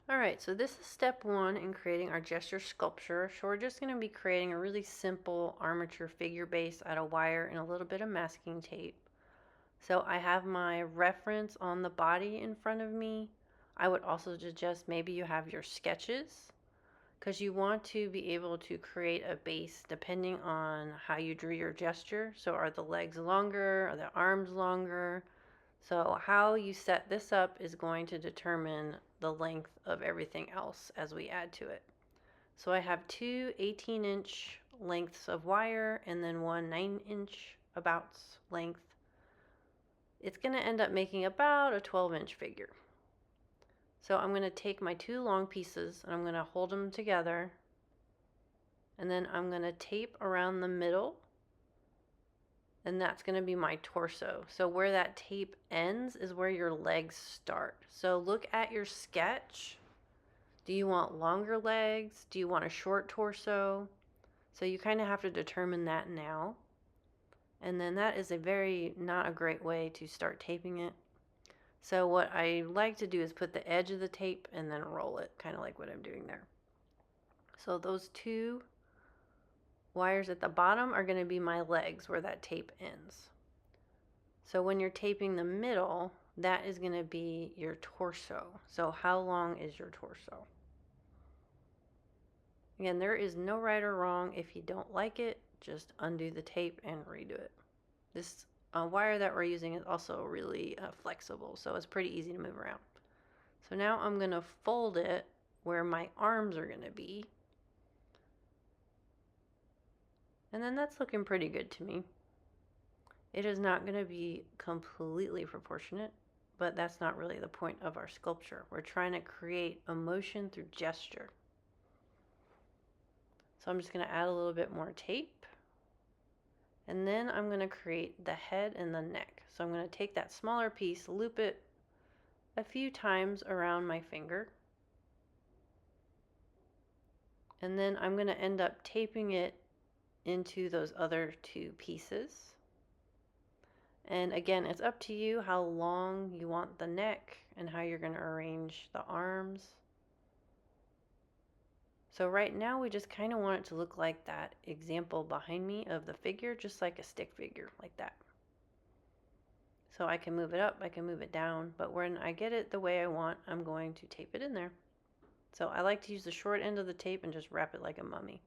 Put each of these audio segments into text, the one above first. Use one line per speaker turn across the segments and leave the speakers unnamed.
All right, so this is step one in creating our gesture sculpture. So we're just going to be creating a really simple armature figure base out of wire and a little bit of masking tape. So I have my reference on the body in front of me. I would also suggest maybe you have your sketches, because you want to be able to create a base depending on how you drew your gesture. So are the legs longer? Are the arms longer? So how you set this up is going to determine the length of everything else as we add to it. So I have two 18-inch lengths of wire and then one 9-inch abouts length. It's going to end up making about a 12-inch figure. So I'm going to take my two long pieces and I'm going to hold them together, and then I'm going to tape around the middle, and that's going to be my torso. So where that tape ends is where your legs start. So look at your sketch. Do you want longer legs? Do you want a short torso? So you kind of have to determine that now. And then that is not a great way to start taping it. So what I like to do is put the edge of the tape and then roll it, kind of like what I'm doing there. So those two wires at the bottom are going to be my legs where that tape ends. So when you're taping the middle, that is going to be your torso. So how long is your torso? Again, there is no right or wrong. If you don't like it, just undo the tape and redo it. This wire that we're using is also really flexible, so it's pretty easy to move around. So now I'm going to fold it where my arms are going to be. And then that's looking pretty good to me. It is not going to be completely proportionate, but that's not really the point of our sculpture. We're trying to create emotion through gesture. So I'm just going to add a little bit more tape. And then I'm going to create the head and the neck. So I'm going to take that smaller piece, loop it a few times around my finger. And then I'm going to end up taping it into those other two pieces. And again, it's up to you how long you want the neck and how you're going to arrange the arms. So right now we just kind of want it to look like that example behind me of the figure, just like a stick figure, like that. So I can move it up, I can move it down, but when I get it the way I want, I'm going to tape it in there. So I like to use the short end of the tape and just wrap it like a mummy.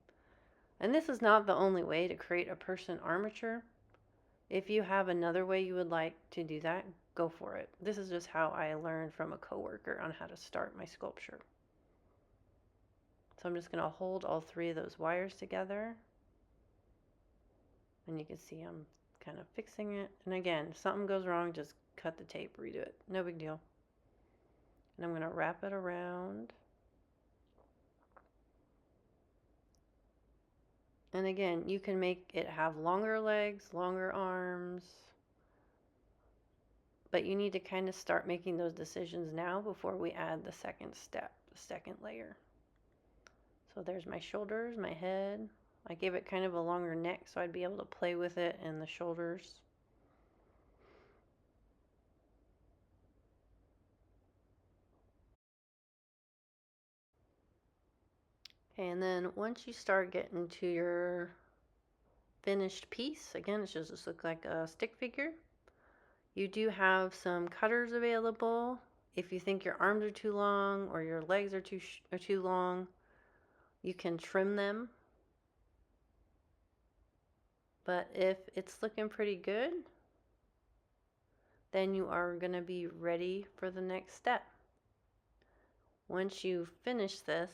And this is not the only way to create a person armature. If you have another way you would like to do that, go for it. This is just how I learned from a coworker on how to start my sculpture. So I'm just going to hold all three of those wires together. And you can see I'm kind of fixing it. And again, if something goes wrong, just cut the tape, redo it. No big deal. And I'm going to wrap it around. And again, you can make it have longer legs, longer arms, but you need to kind of start making those decisions now before we add the second step, the second layer. So there's my shoulders, my head. I gave it kind of a longer neck so I'd be able to play with it in the shoulders. Okay, and then once you start getting to your finished piece, again, it should just look like a stick figure. You do have some cutters available. If you think your arms are too long or your legs are too long, you can trim them. But if it's looking pretty good, then you are going to be ready for the next step. Once you finish this,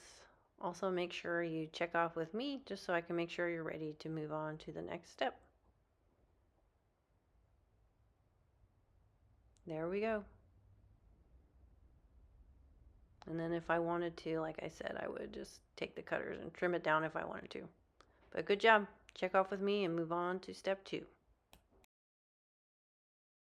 also make sure you check off with me just so I can make sure you're ready to move on to the next step. There we go. And then if I wanted to, like I said, I would just take the cutters and trim it down if I wanted to. But good job. Check off with me and move on to step 2.